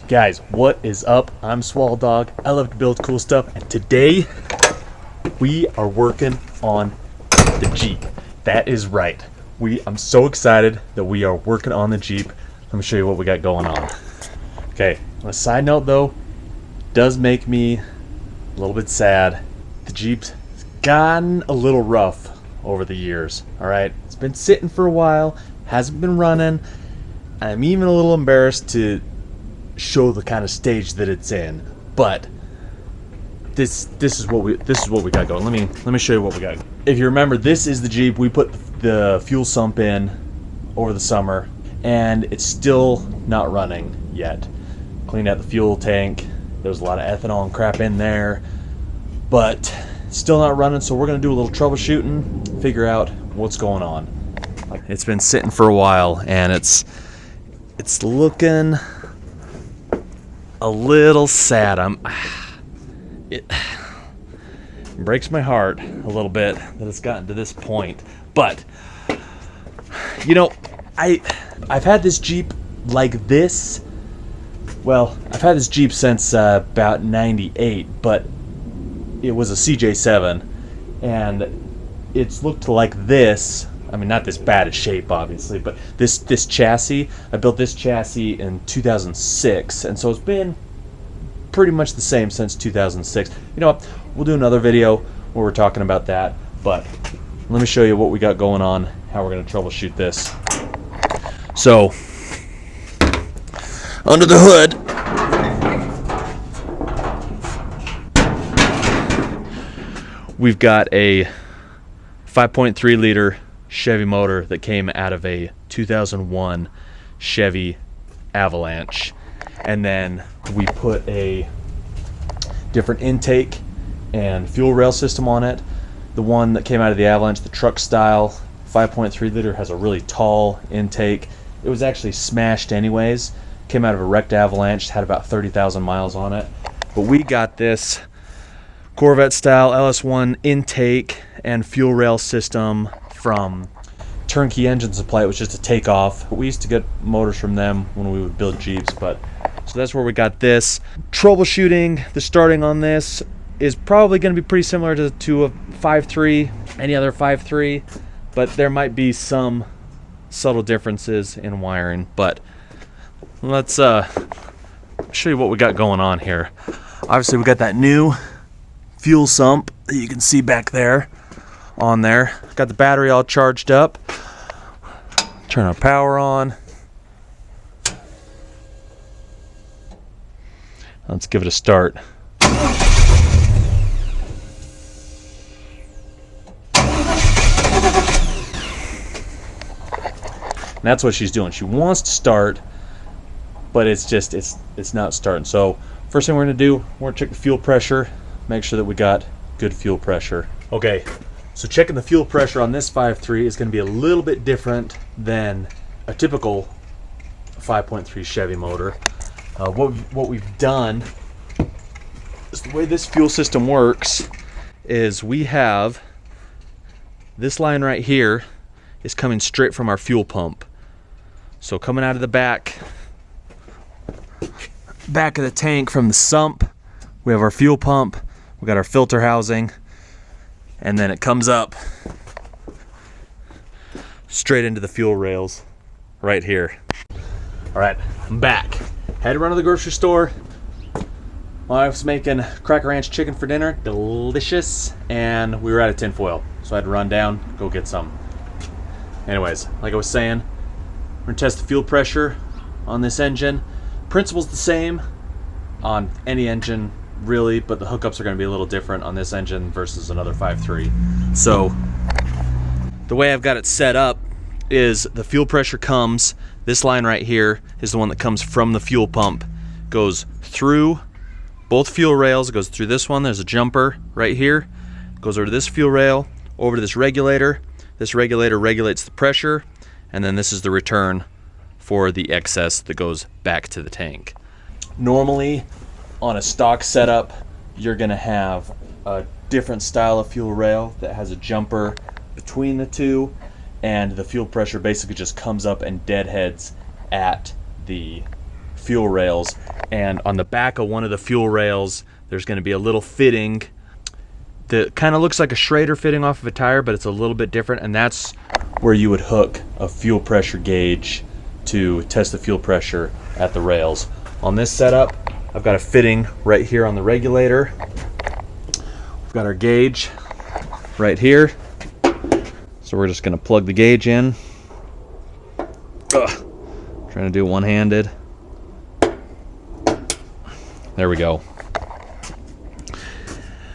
Guys, what is up? I'm Swall Dog. I love to build cool stuff, and today we are working on the Jeep. That is right. I'm so excited that we are working on the Jeep. Let me show you what we got going on. Okay, on a side note though, does make me a little bit sad. The Jeep's gotten a little rough over the years. All right, it's been sitting for a while, hasn't been running. I'm even a little embarrassed to show the kind of stage that it's in, but this is what we got going. Let me show you what we got. If you remember, this is the Jeep we put the fuel sump in over the summer, and it's still not running yet. Cleaned out the fuel tank. There's a lot of ethanol and crap in there, but it's still not running. So we're gonna do a little troubleshooting, figure out what's going on. It's been sitting for a while, and it's looking a little sad. It breaks my heart a little bit that it's gotten to this point. But you know, I've had this Jeep like this. Well, I've had this Jeep since about '98, but it was a CJ7, and it's looked like this. I mean, not this bad a shape, obviously, but this chassis, I built this chassis in 2006, and so it's been pretty much the same since 2006. You know what? We'll do another video where we're talking about that, but let me show you what we got going on, how we're going to troubleshoot this. So, under the hood, we've got a 5.3 liter Chevy motor that came out of a 2001 Chevy Avalanche, and then we put a different intake and fuel rail system on it. The one that came out of the Avalanche, the truck style 5.3 liter, has a really tall intake. It was actually smashed anyways, came out of a wrecked Avalanche, had about 30,000 miles on it. But we got this Corvette style LS1 intake and fuel rail system from Turnkey Engine Supply. It was just a takeoff. We used to get motors from them when we would build Jeeps, but so that's where we got this. Troubleshooting, the starting on this is probably going to be pretty similar to a 5.3, any other 5.3, but there might be some subtle differences in wiring. But let's show you what we got going on here. Obviously, we got that new fuel sump that you can see back there on there. Got the battery all charged up. Turn our power on. Let's give it a start. And that's what she's doing. She wants to start, but it's not starting. So first thing we're going to do, we're going to check the fuel pressure, make sure that we got good fuel pressure. Okay, so checking the fuel pressure on this 5.3 is going to be a little bit different than a typical 5.3 Chevy motor. What we've done is, the way this fuel system works is we have this line right here is coming straight from our fuel pump. So coming out of the back of the tank from the sump, we have our fuel pump, we got our filter housing, and then it comes up straight into the fuel rails right here. All right, I'm back. Had to run to the grocery store. My wife's making Cracker Ranch chicken for dinner, delicious, and we were out of tinfoil, so I had to run down, go get some. Anyways, like I was saying, we're gonna test the fuel pressure on this engine. Principle's the same on any engine, really, but the hookups are going to be a little different on this engine versus another 5.3. So the way I've got it set up is the fuel pressure comes, this line right here is the one that comes from the fuel pump, goes through both fuel rails, it goes through this one, there's a jumper right here, goes over to this fuel rail, over to this regulator regulates the pressure, and then this is the return for the excess that goes back to the tank. Normally on a stock setup, you're going to have a different style of fuel rail that has a jumper between the two, and the fuel pressure basically just comes up and deadheads at the fuel rails, And on the back of one of the fuel rails, there's going to be a little fitting that kind of looks like a Schrader fitting off of a tire, but it's a little bit different, and that's where you would hook a fuel pressure gauge to test the fuel pressure at the rails. On this setup, I've got a fitting right here on the regulator. We've got our gauge right here. So we're just going to plug the gauge in. Trying to do it one-handed. There we go.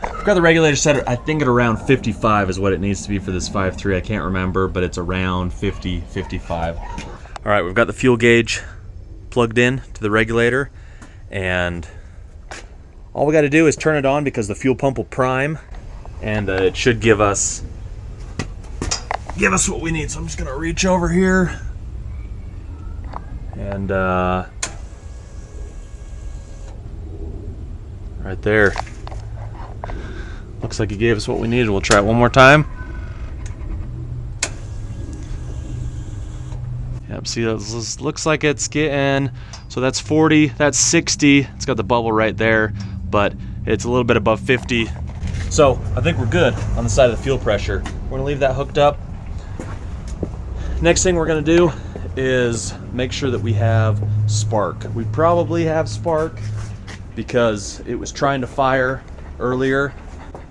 I've got the regulator set, I think at around 55 is what it needs to be for this 5.3. I can't remember, but it's around 50, 55. All right, we've got the fuel gauge plugged in to the regulator, and all we got to do is turn it on because the fuel pump will prime, and it should give us what we need. So I'm just gonna reach over here and right there. Looks like he gave us what we needed. We'll try it one more time. Yep, see, that looks like it's getting, so that's 40, that's 60. It's got the bubble right there, but it's a little bit above 50. So I think we're good on the side of the fuel pressure. We're gonna leave that hooked up. Next thing we're gonna do is make sure that we have spark. We probably have spark because it was trying to fire earlier.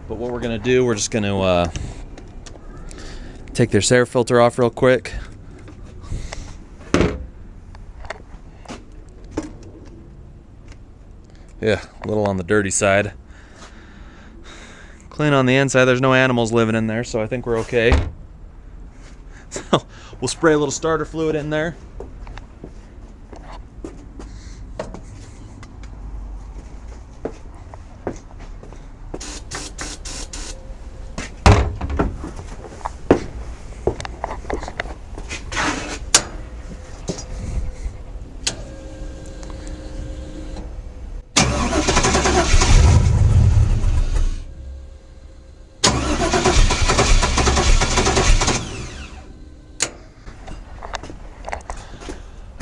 But what we're gonna do, we're just gonna take this air filter off real quick. Yeah, a little on the dirty side. Clean on the inside. There's no animals living in there, so I think we're okay. So we'll spray a little starter fluid in there.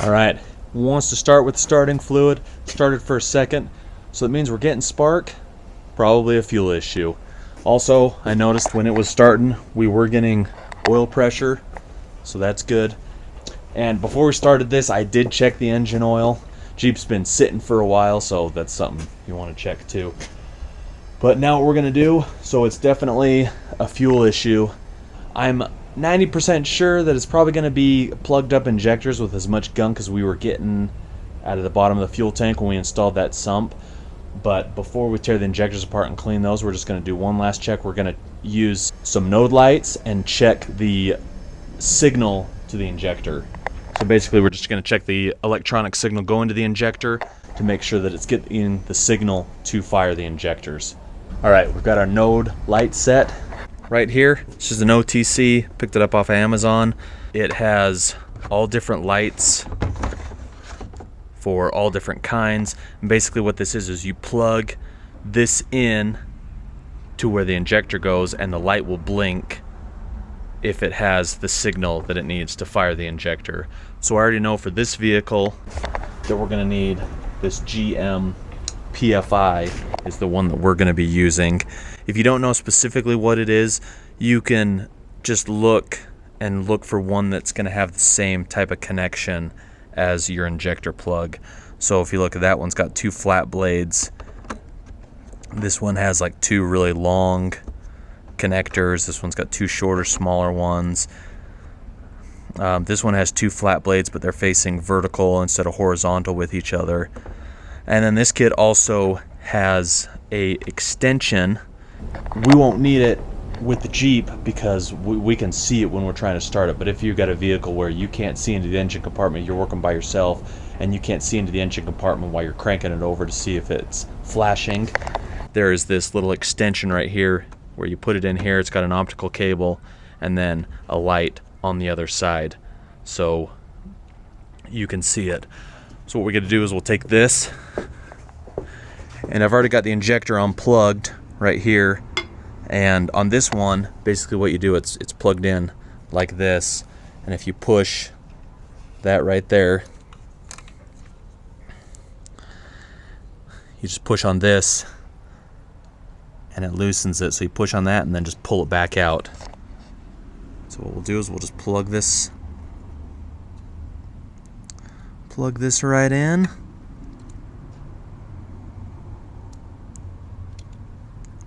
Alright, wants to start with starting fluid, started for a second, so it means we're getting spark, probably a fuel issue. Also, I noticed when it was starting, we were getting oil pressure, so that's good. And before we started this, I did check the engine oil. Jeep's been sitting for a while, so that's something you want to check too. But now what we're going to do, so it's definitely a fuel issue. I'm 90% sure that it's probably going to be plugged up injectors with as much gunk as we were getting out of the bottom of the fuel tank when we installed that sump. But before we tear the injectors apart and clean those, we're just going to do one last check. We're going to use some Noid lights and check the signal to the injector. So basically we're just going to check the electronic signal going to the injector to make sure that it's getting the signal to fire the injectors. Alright, we've got our Noid light set right here. This is an OTC, picked it up off of Amazon. It has all different lights for all different kinds. And basically what this is you plug this in to where the injector goes and the light will blink if it has the signal that it needs to fire the injector. So I already know for this vehicle that we're going to need this GM PFI is the one that we're going to be using. If you don't know specifically what it is, you can just look for one that's going to have the same type of connection as your injector plug. So if you look at that one's got two flat blades. This one has like two really long connectors. This one's got two shorter, smaller ones. This one has two flat blades, but they're facing vertical instead of horizontal with each other. And then this kit also has a extension. We won't need it with the Jeep because we can see it when we're trying to start it. But if you've got a vehicle where you can't see into the engine compartment, you're working by yourself, and you can't see into the engine compartment while you're cranking it over to see if it's flashing, there is this little extension right here where you put it in here. It's got an optical cable and then a light on the other side so you can see it. So what we're going to do is we'll take this, and I've already got the injector unplugged right here, and on this one basically what you do, it's plugged in like this, and if you push that right there, you just push on this and it loosens it. So you push on that and then just pull it back out. So what we'll do is we'll just plug this right in.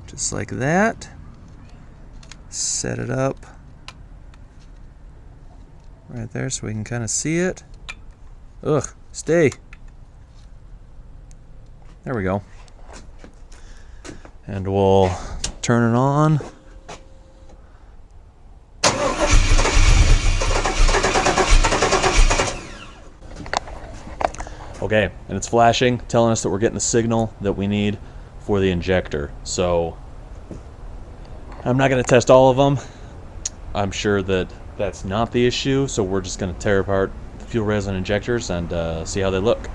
Just like that. Set it up right there so we can kind of see it. Ugh, stay. There we go. And we'll turn it on. Okay, and it's flashing, telling us that we're getting the signal that we need for the injector. So I'm not going to test all of them. I'm sure that that's not the issue, so we're just going to tear apart the fuel rails and injectors and see how they look.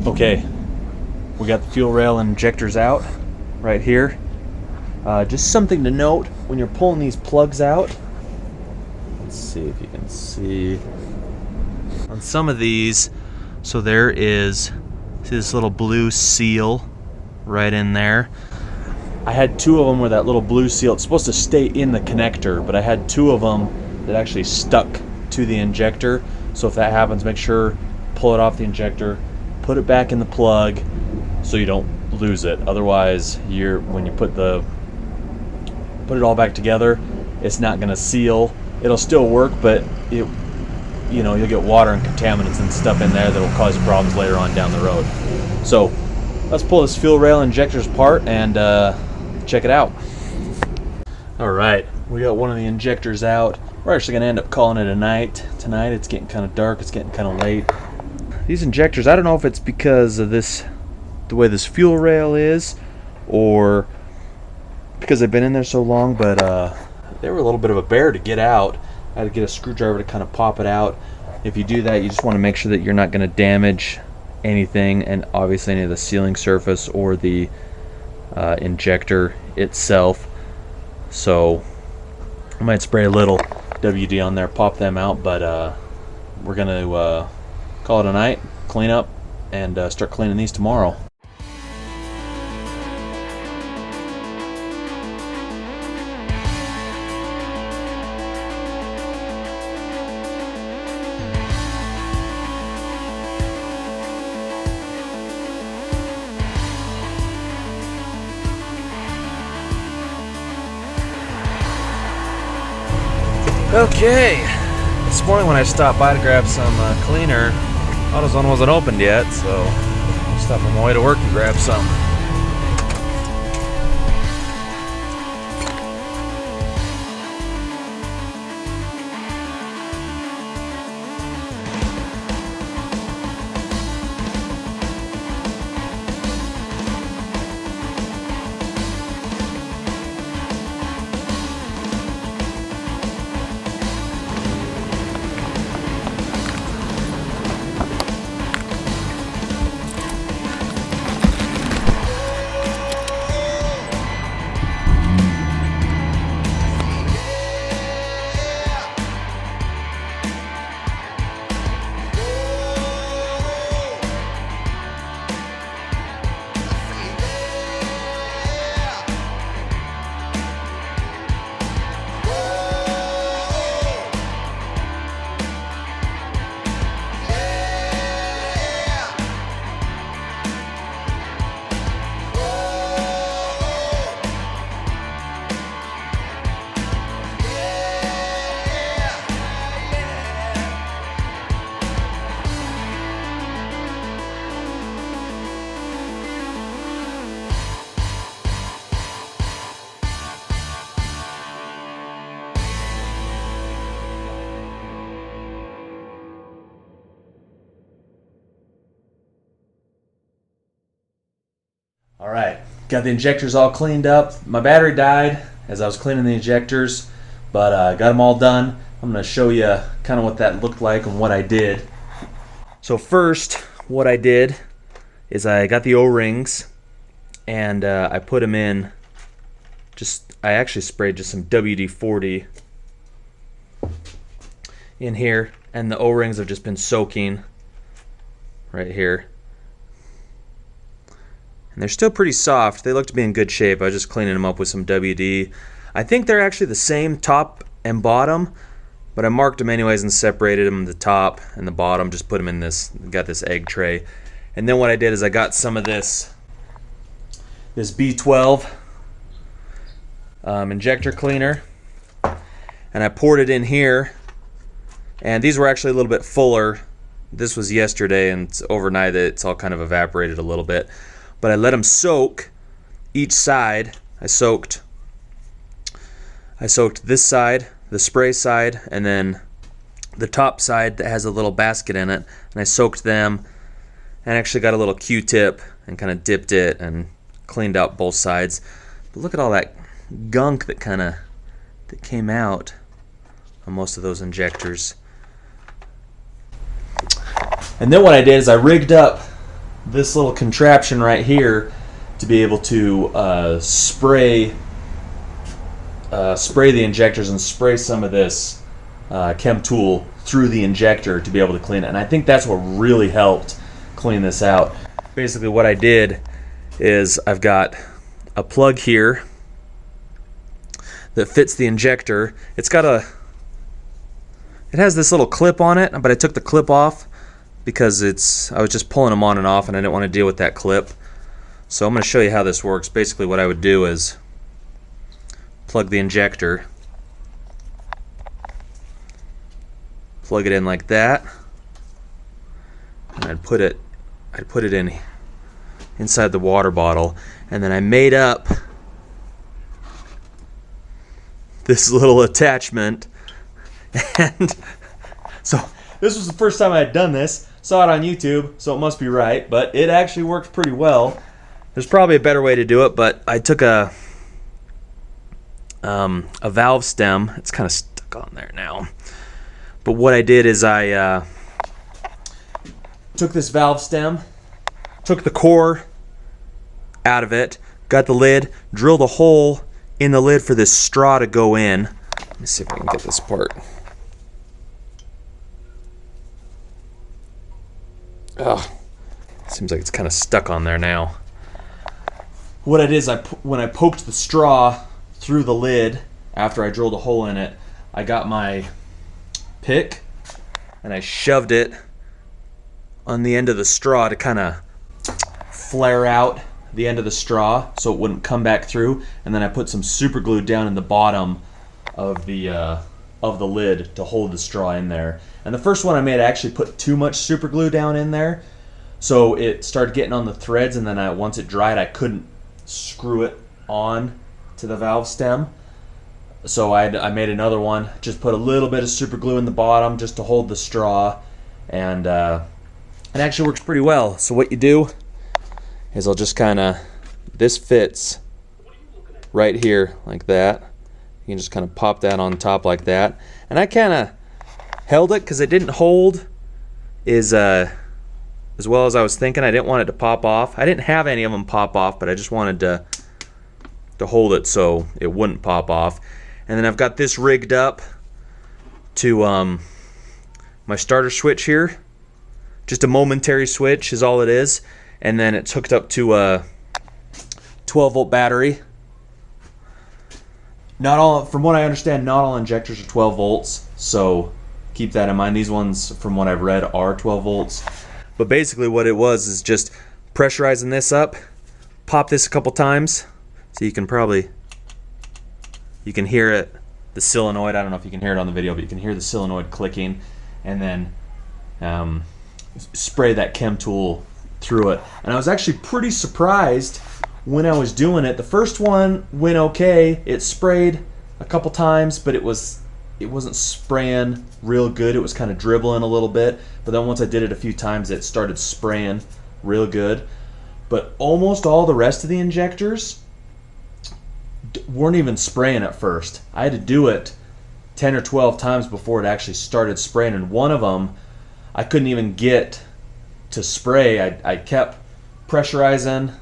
Okay, we got the fuel rail and injectors out right here. Just something to note when you're pulling these plugs out. Let's see if you can see on some of these. So there is, see this little blue seal right in there. I had two of them where that little blue seal, it's supposed to stay in the connector, but I had two of them that actually stuck to the injector. So if that happens, make sure pull it off the injector, put it back in the plug so you don't lose it. Otherwise, when you put it all back together, it's not going to seal. It'll still work, but you'll get water and contaminants and stuff in there that will cause you problems later on down the road. So let's pull this fuel rail injectors apart and check it out. All right, we got one of the injectors out. We're actually going to end up calling it a night tonight. It's getting kind of dark. It's getting kind of late. These injectors, I don't know if it's because of the way this fuel rail is, or because they've been in there so long, but they were a little bit of a bear to get out. I had to get a screwdriver to kind of pop it out. If you do that, you just want to make sure that you're not going to damage anything, and obviously any of the sealing surface or the injector itself. So I might spray a little WD on there, pop them out, but we're going to call it a night, clean up, and start cleaning these tomorrow. Okay, this morning when I stopped by to grab some cleaner, AutoZone wasn't opened yet, so I stopped on my way to work and grabbed some. All right, got the injectors all cleaned up. My battery died, as I was cleaning the injectors, but got them all done. I'm going to show you kind of what that looked like and what I did. So first, what I did is I got the O-rings and I put them in. I actually sprayed just some WD-40 in here, and the O-rings have just been soaking right here. And they're still pretty soft. They look to be in good shape. I was just cleaning them up with some WD. I think they're actually the same top and bottom, but I marked them anyways and separated them, the top and the bottom, just put them in this, got this egg tray. And then what I did is I got some of this B12 injector cleaner, and I poured it in here, and these were actually a little bit fuller. This was yesterday, and overnight it's all kind of evaporated a little bit. But I let them soak each side. I soaked this side, the spray side, and then the top side that has a little basket in it, and I soaked them and actually got a little Q-tip and kind of dipped it and cleaned out both sides. But look at all that gunk that came out on most of those injectors. And then what I did is I rigged up this little contraption right here to be able to spray the injectors and spray some of this chem tool through the injector to be able to clean it. And I think that's what really helped clean this out. Basically what I did is I've got a plug here that fits the injector. It has this little clip on it, but I took the clip off because I was just pulling them on and off and I didn't want to deal with that clip. So I'm going to show you how this works. Basically what I would do is plug the injector, plug it in like that, and I'd put it in inside the water bottle, and then I made up this little attachment. And so this was the first time I had done this. Saw it on YouTube, so it must be right, but it actually worked pretty well. There's probably a better way to do it, but I took a valve stem. It's kind of stuck on there now. But what I did is I took this valve stem, took the core out of it, got the lid, drilled a hole in the lid for this straw to go in. Let me see if I can get this part. Oh, seems like it's kind of stuck on there now. What I did is when I poked the straw through the lid after I drilled a hole in it, I got my pick and I shoved it on the end of the straw to kind of flare out the end of the straw so it wouldn't come back through, and then I put some super glue down in the bottom of the lid to hold the straw in there. And the first one I made, I actually put too much super glue down in there, so it started getting on the threads, and then once it dried I couldn't screw it on to the valve stem. So I made another one, just put a little bit of super glue in the bottom just to hold the straw, and it actually works pretty well. So what you do is I'll just kind of, this fits right here like that. You can just kind of pop that on top like that. And I kind of held it because it didn't hold as well as I was thinking. I didn't want it to pop off. I didn't have any of them pop off, but I just wanted to hold it so it wouldn't pop off. And then I've got this rigged up to my starter switch here. Just a momentary switch is all it is. And then it's hooked up to a 12-volt battery. Not all, from what I understand, not all injectors are 12 volts, so keep that in mind. These ones, from what I've read, are 12 volts. But basically what it was is just pressurizing this up, pop this a couple times, so you can hear it, the solenoid. I don't know if you can hear it on the video, but you can hear the solenoid clicking, and then spray that chem tool through it. And I was actually pretty surprised when I was doing it. The first one went okay. It sprayed a couple times, but it wasn't spraying real good. It was kind of dribbling a little bit. But then once I did it a few times, it started spraying real good. But almost all the rest of the injectors weren't even spraying at first. I had to do it 10 or 12 times before it actually started spraying, and one of them I couldn't even get to spray. I kept pressurizing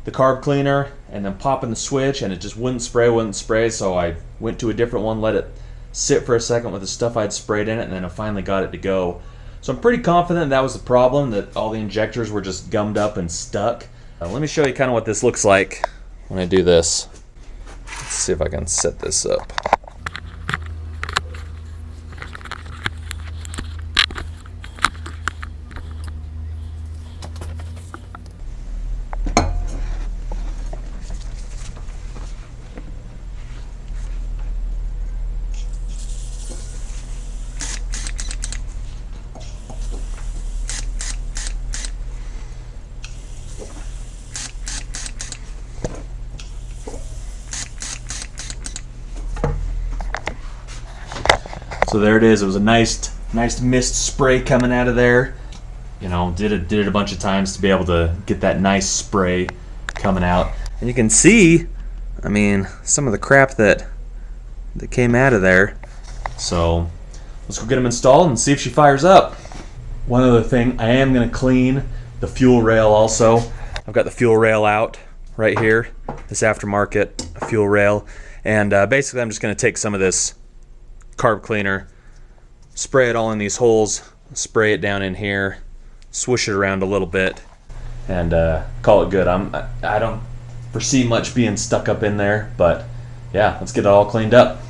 the carb cleaner and then popping the switch, and it just wouldn't spray, so I went to a different one, let it sit for a second with the stuff I'd sprayed in it, and then I finally got it to go. So I'm pretty confident that was the problem, that all the injectors were just gummed up and stuck. Let me show you kind of what this looks like when I do this. Let's see if I can set this up. So there it is. It was a nice mist spray coming out of there. You know, did it a bunch of times to be able to get that nice spray coming out. And you can see, I mean, some of the crap that came out of there. So let's go get them installed and see if she fires up. One other thing, I am going to clean the fuel rail also. I've got the fuel rail out right here, this aftermarket fuel rail. And basically I'm just going to take some of this carb cleaner, spray it all in these holes, spray it down in here, swoosh it around a little bit, and call it good. I don't foresee much being stuck up in there, but yeah, let's get it all cleaned up.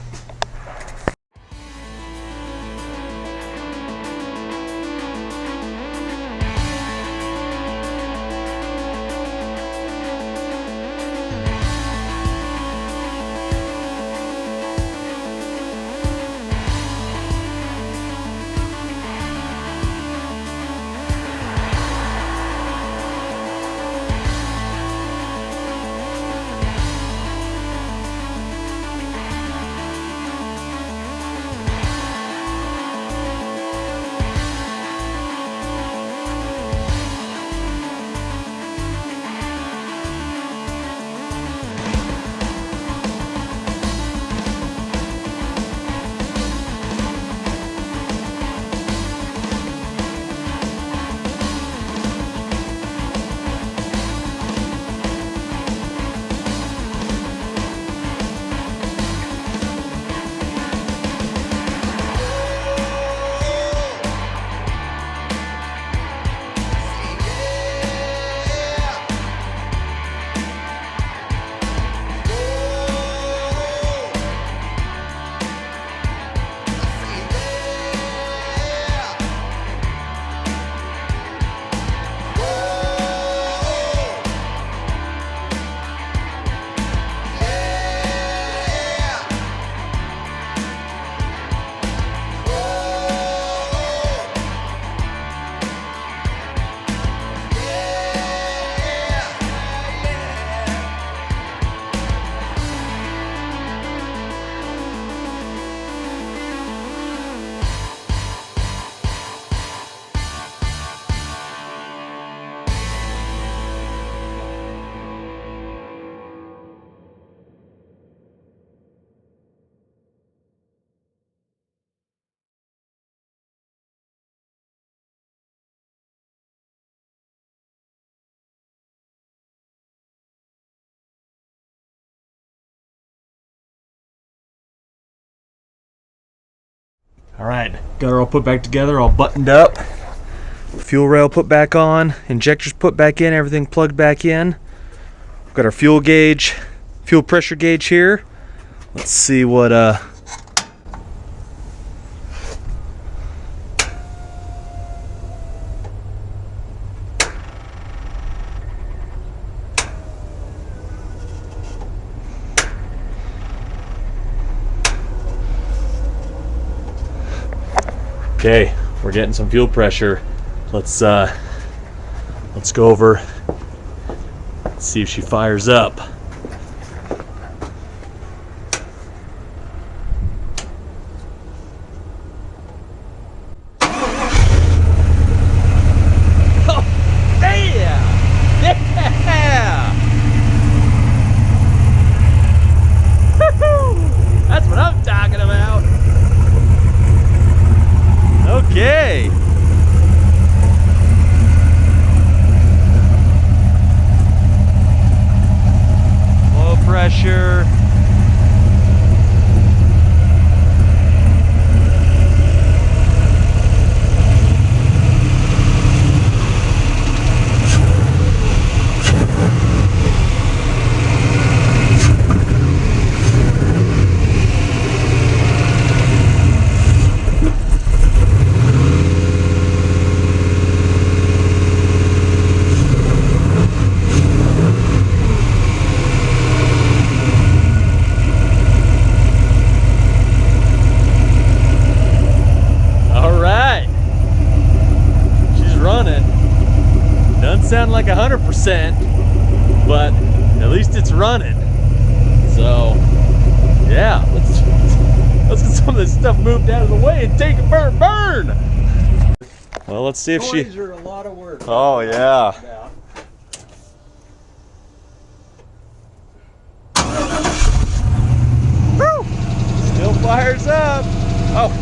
All right, got her all put back together, all buttoned up. Fuel rail put back on, injectors put back in, everything plugged back in. We've got our fuel gauge, fuel pressure gauge here. Let's see what okay, we're getting some fuel pressure. Let's go over, see if she fires up. sure. Doesn't sound like 100%, but at least it's running. So, yeah, let's get some of this stuff moved out of the way and take it burn. Well, let's see if Toys are a lot of work. Oh yeah. Woo! Still fires up. Oh,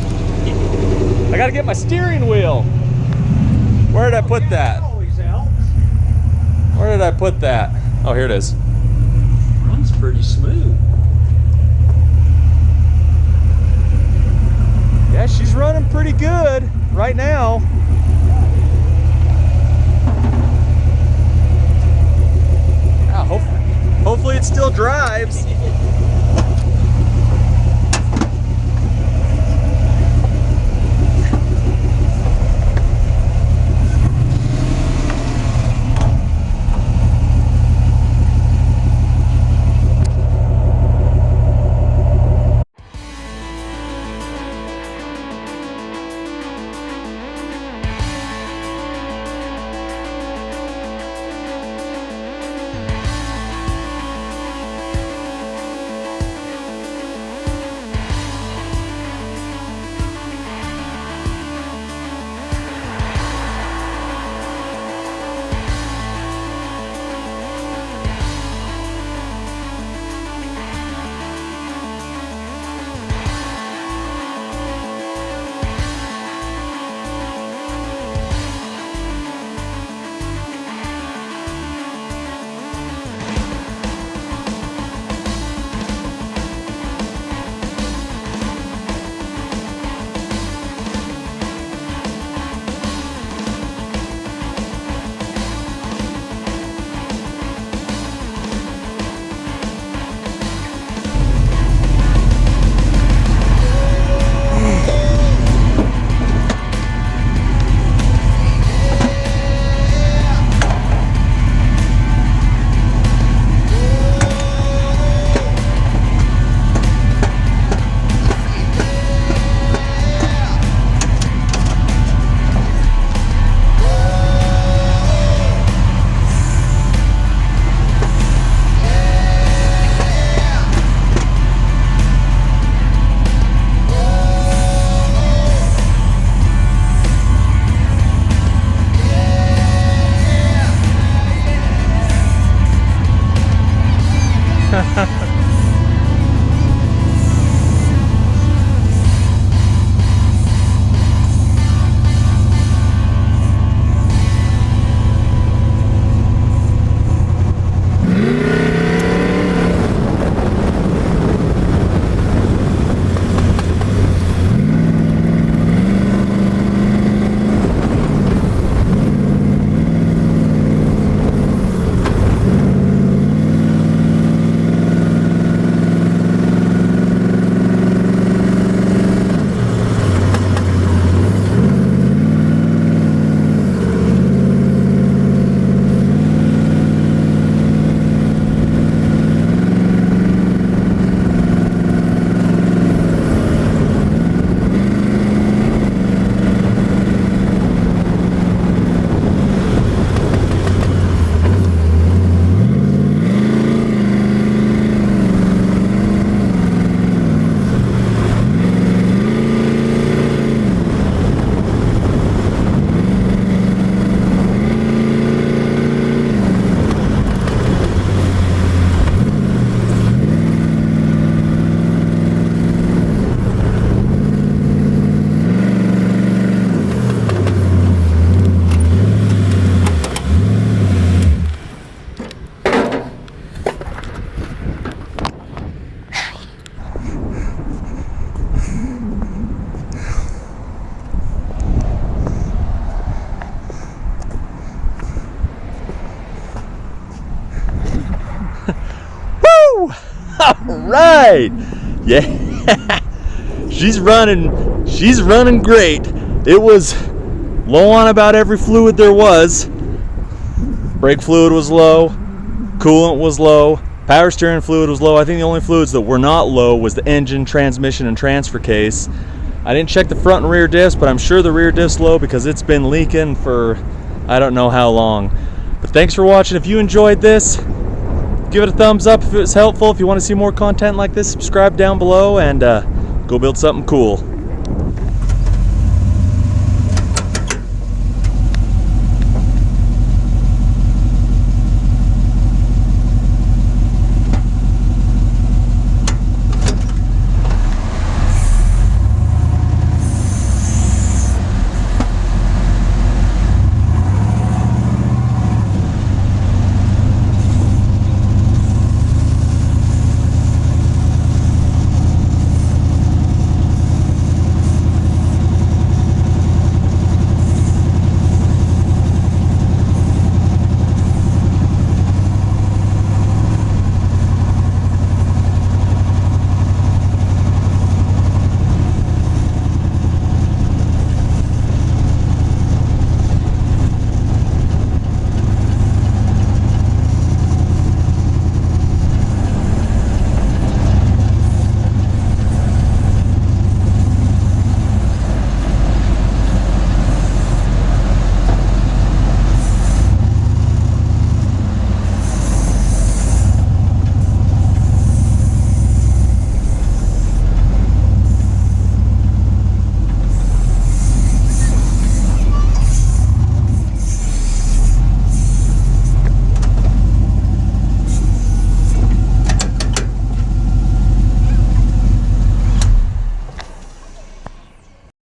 I gotta get my steering wheel. Where did I put that? Where did I put that? Oh, here it is. Runs pretty smooth. Yeah, she's running pretty good right now. Yeah, hopefully it still drives. right. Yeah. She's running great. It was low on about every fluid there was. Brake fluid was low, coolant was low, power steering fluid was low. I think the only fluids that were not low was the engine, transmission, and transfer case. I didn't check the front and rear diffs, but I'm sure the rear diff's low because it's been leaking for I don't know how long. But thanks for watching. If you enjoyed this, give it a thumbs up if it was helpful. If you want to see more content like this, subscribe down below and go build something cool.